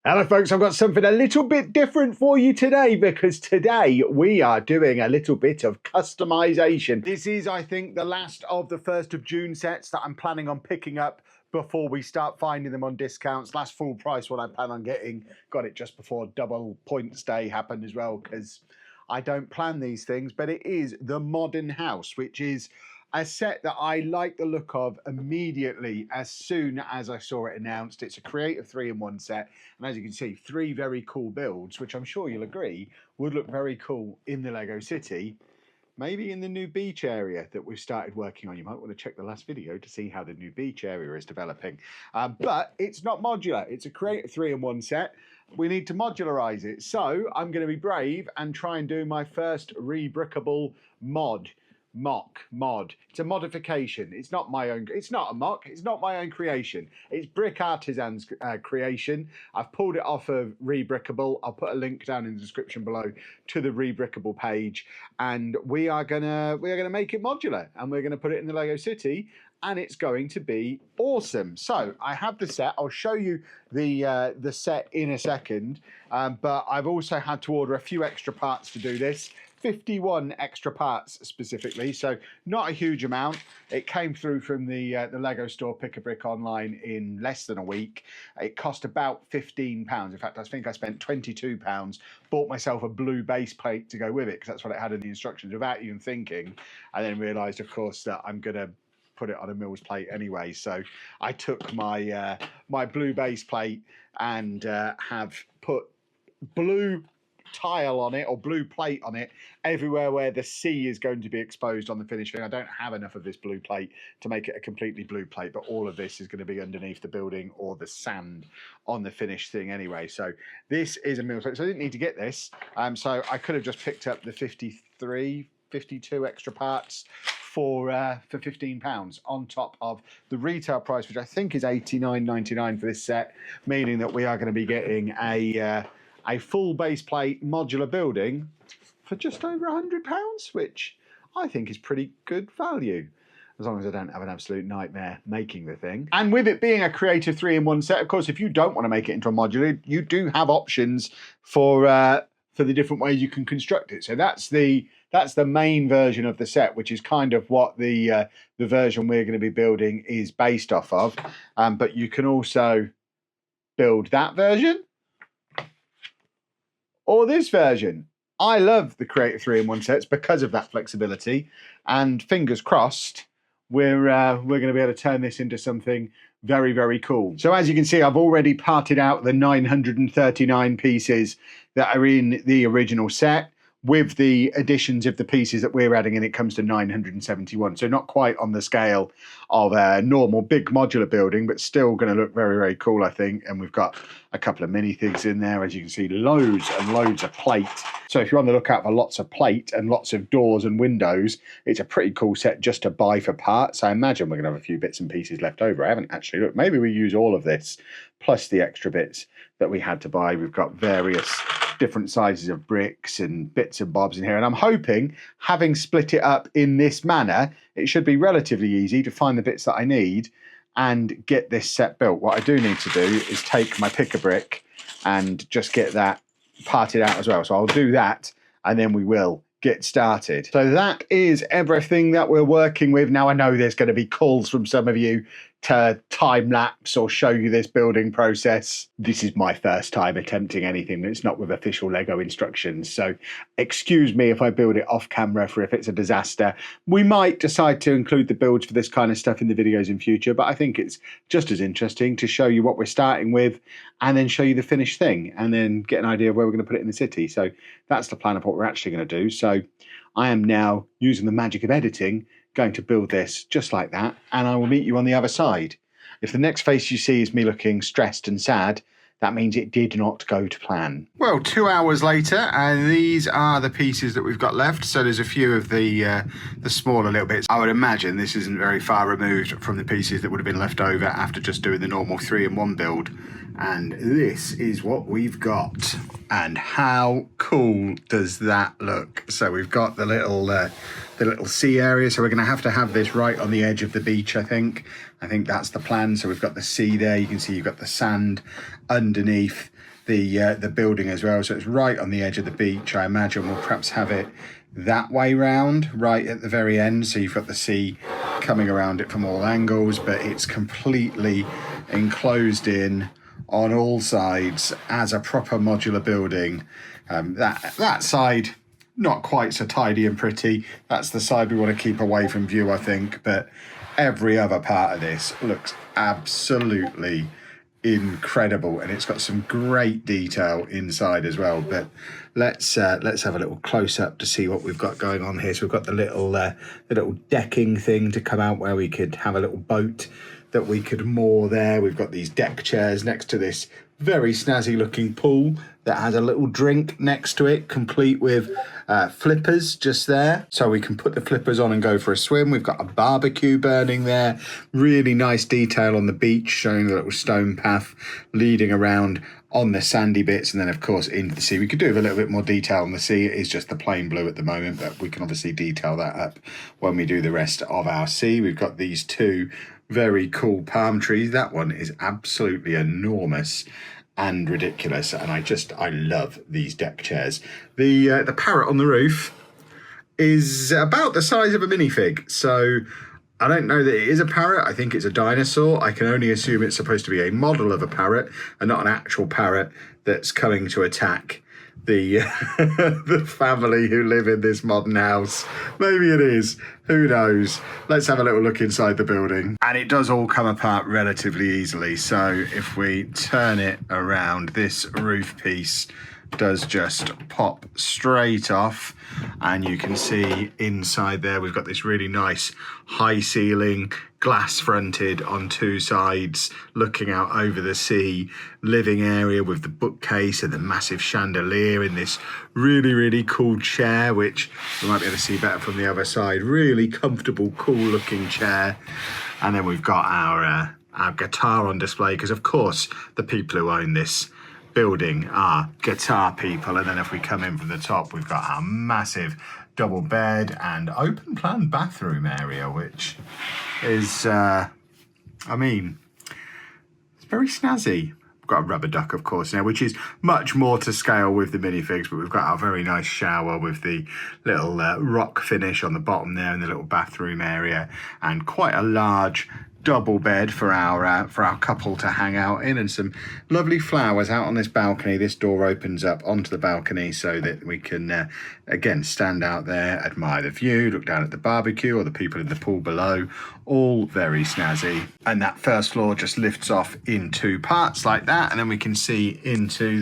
Hello folks, I've got something a little bit different for you today because today we are doing a little bit of customization. This is, I think, the last of the 1st of June sets that I'm planning on picking up before we start finding them on discounts. Last full price what I plan on getting. Got it just before double points day happened as well because I don't plan these things, but it is the Modern House, which is a set that I like the look of immediately as soon as I saw it announced. It's a creative 3-in-1 set, and as you can see, 3 very cool builds, which I'm sure you'll agree would look very cool in the Lego City. Maybe in the new beach area that we've started working on. You might want to check the last video to see how the new beach area is developing. But it's not modular. It's a creative 3-in-1 set. We need to modularize it. So I'm going to be brave and try and do my first Rebrickable mod. It's a modification. It's not my own. It's not a mock. It's not my own creation. It's Brick Artisan's creation. I've pulled it off of Rebrickable. I'll put a link down in the description below to the Rebrickable page, and we are gonna make it modular, and we're gonna put it in the Lego City, and it's going to be awesome. So I have the set. I'll show you the set in a second, but I've also had to order a few extra parts to do this. 51 extra parts specifically, so not a huge amount. It came through from the Lego store Pick-a-Brick online in less than a week. It cost about £15. In fact, I think I spent £22. Bought myself a blue base plate to go with it because that's what it had in the instructions without even thinking, and then realised, of course, that I'm gonna put it on a Mills plate anyway. So I took my my blue base plate and have put blue tile on it or blue plate on it everywhere where the sea is going to be exposed on the finished thing. I don't have enough of this blue plate to make it a completely blue plate, but all of this is going to be underneath the building or the sand on the finished thing anyway. So this is a Mills plate, so I didn't need to get this. So I could have just picked up the 52 extra parts for £15 on top of the retail price, which I think is $89.99 for this set, meaning that we are going to be getting a full base plate modular building for just over £100, which I think is pretty good value, as long as I don't have an absolute nightmare making the thing. And with it being a creative 3-in-1 set, of course, if you don't want to make it into a modular, you do have options for the different ways you can construct it. So that's the main version of the set, which is kind of what the version we're going to be building is based off of. But you can also build that version or this version. I love the creative 3-in-1 sets because of that flexibility, and fingers crossed we're going to be able to turn this into something very, very cool. So as you can see, I've already parted out the 939 pieces that are in the original set. With the additions of the pieces that we're adding in, it comes to 971. So not quite on the scale of a normal big modular building, but still going to look very, very cool, I think. And we've got a couple of mini things in there. As you can see, loads and loads of plate. So if you're on the lookout for lots of plate and lots of doors and windows, it's a pretty cool set just to buy for parts. I imagine we're going to have a few bits and pieces left over. I haven't actually looked. Maybe we use all of this, plus the extra bits that we had to buy. We've got various different sizes of bricks and bits and bobs in here, and I'm hoping, having split it up in this manner, it should be relatively easy to find the bits that I need and get this set built. What I do need to do is take my Pick-a-Brick and just get that parted out as well. So I'll do that and then we will get started. So that is everything that we're working with. Now I know there's going to be calls from some of you to time lapse or show you this building process. This is my first time attempting anything that's not with official Lego instructions, so excuse me if I build it off camera for if it's a disaster. We might decide to include the builds for this kind of stuff in the videos in future, but I think it's just as interesting to show you what we're starting with and then show you the finished thing and then get an idea of where we're going to put it in the city. So that's the plan of what we're actually going to do. So I am now, using the magic of editing, going to build this just like that, and I will meet you on the other side. If the next face you see is me looking stressed and sad, that means it did not go to plan. Well, 2 hours later, and these are the pieces that we've got left. So there's a few of the smaller little bits. I would imagine this isn't very far removed from the pieces that would have been left over after just doing the normal 3-in-1 build. And this is what we've got. And how cool does that look? So we've got the little sea area. So we're going to have this right on the edge of the beach, I think. I think that's the plan. So we've got the sea there. You can see you've got the sand underneath. the building as well. So it's right on the edge of the beach. I imagine we'll perhaps have it that way round, right at the very end. So you've got the sea coming around it from all angles, but it's completely enclosed in on all sides as a proper modular building. That side, not quite so tidy and pretty. That's the side we want to keep away from view, I think. But every other part of this looks absolutely incredible, and it's got some great detail inside as well. But let's have a little close up to see what we've got going on here. So we've got the little decking thing to come out where we could have a little boat that we could moor there. We've got these deck chairs next to this very snazzy looking pool that has a little drink next to it, complete with flippers just there, so we can put the flippers on and go for a swim. We've got a barbecue burning there. Really nice detail on the beach, showing the little stone path leading around on the sandy bits, and then of course into the sea. We could do with a little bit more detail on the sea. It is just the plain blue at the moment, but we can obviously detail that up when we do the rest of our sea. We've got these two very cool palm trees. That one is absolutely enormous and ridiculous, and I love these deck chairs. The parrot on the roof is about the size of a minifig, so I don't know that it is a parrot. I think it's a dinosaur. I can only assume it's supposed to be a model of a parrot and not an actual parrot that's coming to attack the the family who live in this modern house. Maybe it is. Who knows? Let's have a little look inside the building. And it does all come apart relatively easily. So if we turn it around, this roof piece does just pop straight off, and you can see inside there we've got this really nice high ceiling, glass fronted on two sides, looking out over the sea, living area with the bookcase and the massive chandelier in this really cool chair, which we might be able to see better from the other side. Really comfortable, cool looking chair. And then we've got our guitar on display, because of course the people who own this building are guitar people. And then if we come in from the top, we've got our massive double bed and open plan bathroom area, which is I mean, it's very snazzy. We've got a rubber duck, of course, now, which is much more to scale with the minifigs, but we've got our very nice shower with the little rock finish on the bottom there in the little bathroom area, and quite a large double bed for our couple to hang out in, and some lovely flowers out on this balcony. This door opens up onto the balcony so that we can again stand out there, admire the view, look down at the barbecue or the people in the pool below. All very snazzy. And that first floor just lifts off in two parts like that, and then we can see into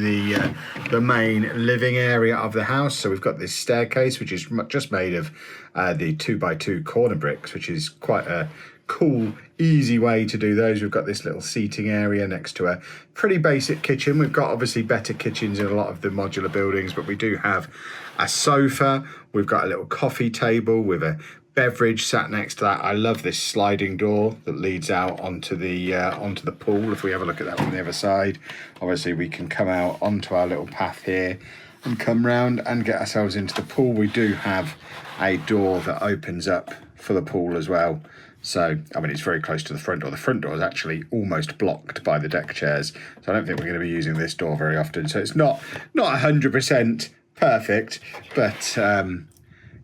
the main living area of the house. So we've got this staircase, which is just made of the 2x2 corner bricks, which is quite a cool, easy way to do those. We've got this little seating area next to a pretty basic kitchen. We've got obviously better kitchens in a lot of the modular buildings, but we do have a sofa. We've got a little coffee table with a beverage sat next to that. I love this sliding door that leads out onto the pool. If we have a look at that from the other side, obviously we can come out onto our little path here and come round and get ourselves into the pool. We do have a door that opens up for the pool as well. So, I mean, it's very close to the front door. The front door is actually almost blocked by the deck chairs. So I don't think we're going to be using this door very often. So it's not 100% perfect, but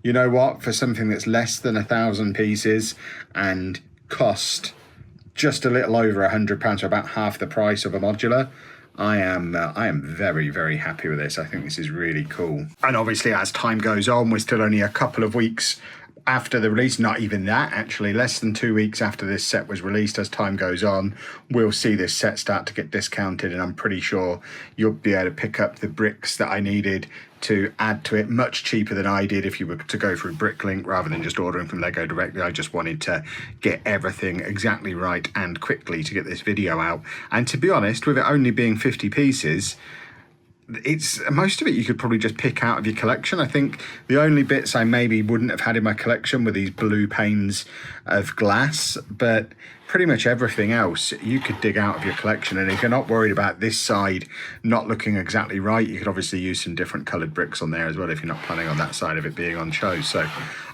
you know what? For something that's less than 1,000 pieces and cost just a little over £100, so about half the price of a modular, I am very, very happy with this. I think this is really cool. And obviously, as time goes on, we're still only a couple of weeks after the release, not even that, actually, less than 2 weeks after this set was released. As time goes on, we'll see this set start to get discounted, and I'm pretty sure you'll be able to pick up the bricks that I needed to add to it much cheaper than I did if you were to go through Bricklink rather than just ordering from Lego directly. I just wanted to get everything exactly right and quickly to get this video out. And to be honest, with it only being 50 pieces, it's most of it you could probably just pick out of your collection. I think the only bits I maybe wouldn't have had in my collection were these blue panes of glass, but pretty much everything else you could dig out of your collection. And if you're not worried about this side not looking exactly right, you could obviously use some different coloured bricks on there as well if you're not planning on that side of it being on show. So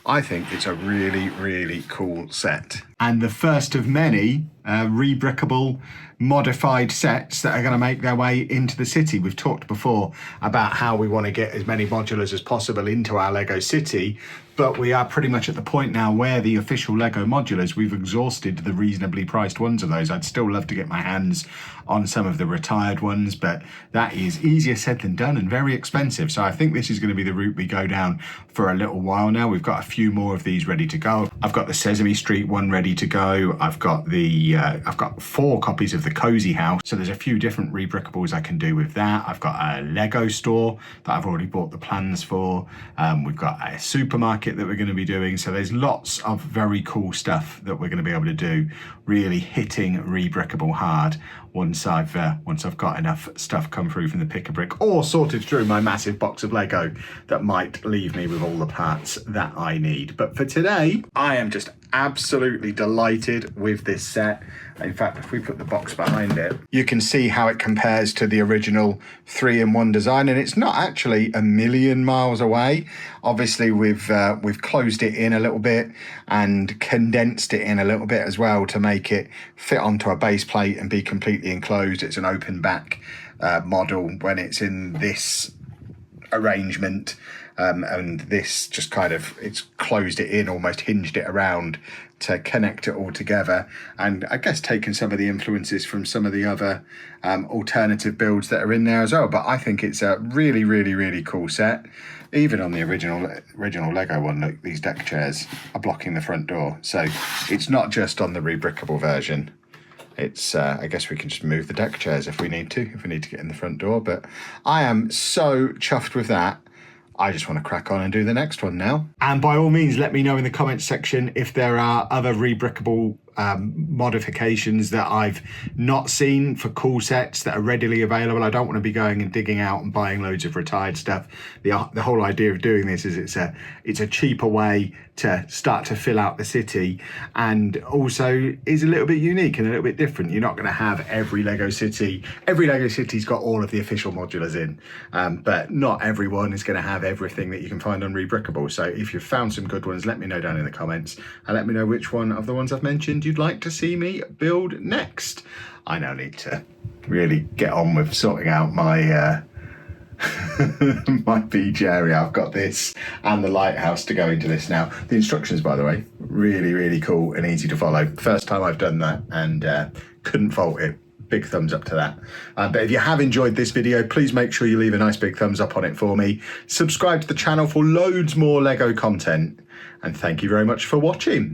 I think it's a really, really cool set. And the first of many rebrickable modified sets that are going to make their way into the city. We've talked before about how we want to get as many modulars as possible into our Lego city, but we are pretty much at the point now where the official Lego modulars, we've exhausted the reasonably priced ones of those. I'd still love to get my hands on some of the retired ones, but that is easier said than done and very expensive. So I think this is going to be the route we go down for a little while now. We've got a few more of these ready to go. I've got the Sesame Street one ready to go. I've got 4 copies of the Cozy House. So there's a few different rebrickables I can do with that. I've got a Lego store that I've already bought the plans for. We've got a supermarket that we're going to be doing. So there's lots of very cool stuff that we're going to be able to do, really hitting rebrickable hard once I've got enough stuff come through from the pick a brick or sorted through my massive box of Lego that might leave me with all the parts that I need. But for today, I am just absolutely delighted with this set. In fact, if we put the box behind it, you can see how it compares to the original 3-in-1 design, and it's not actually a million miles away. Obviously, we've closed it in a little bit and condensed it in a little bit as well to make it fit onto a base plate and be completely enclosed. It's an open back model when it's in this arrangement. And this just kind of, it's closed it in, almost hinged it around to connect it all together. And I guess taken some of the influences from some of the other alternative builds that are in there as well. But I think it's a really, really, really cool set. Even on the original Lego one, look, these deck chairs are blocking the front door. So it's not just on the rebrickable version. It's, I guess we can just move the deck chairs if we need to get in the front door. But I am so chuffed with that. I just want to crack on and do the next one now. And by all means, let me know in the comments section if there are other rebrickable modifications that I've not seen for cool sets that are readily available. I don't want to be going and digging out and buying loads of retired stuff. The whole idea of doing this is it's a cheaper way to start to fill out the city, and also is a little bit unique and a little bit different. You're not going to have every Lego city. Every Lego city's got all of the official modulars in, but not everyone is going to have everything that you can find on Rebrickable. So if you've found some good ones, let me know down in the comments and let me know which one of the ones I've mentioned you'd like to see me build next. I now need to really get on with sorting out my my beach area. I've got this and the lighthouse to go into this now. The instructions, by the way, really, really cool and easy to follow. First time I've done that and couldn't fault it. Big thumbs up to that. But if you have enjoyed this video, please make sure you leave a nice big thumbs up on it for me. Subscribe to the channel for loads more Lego content. And thank you very much for watching.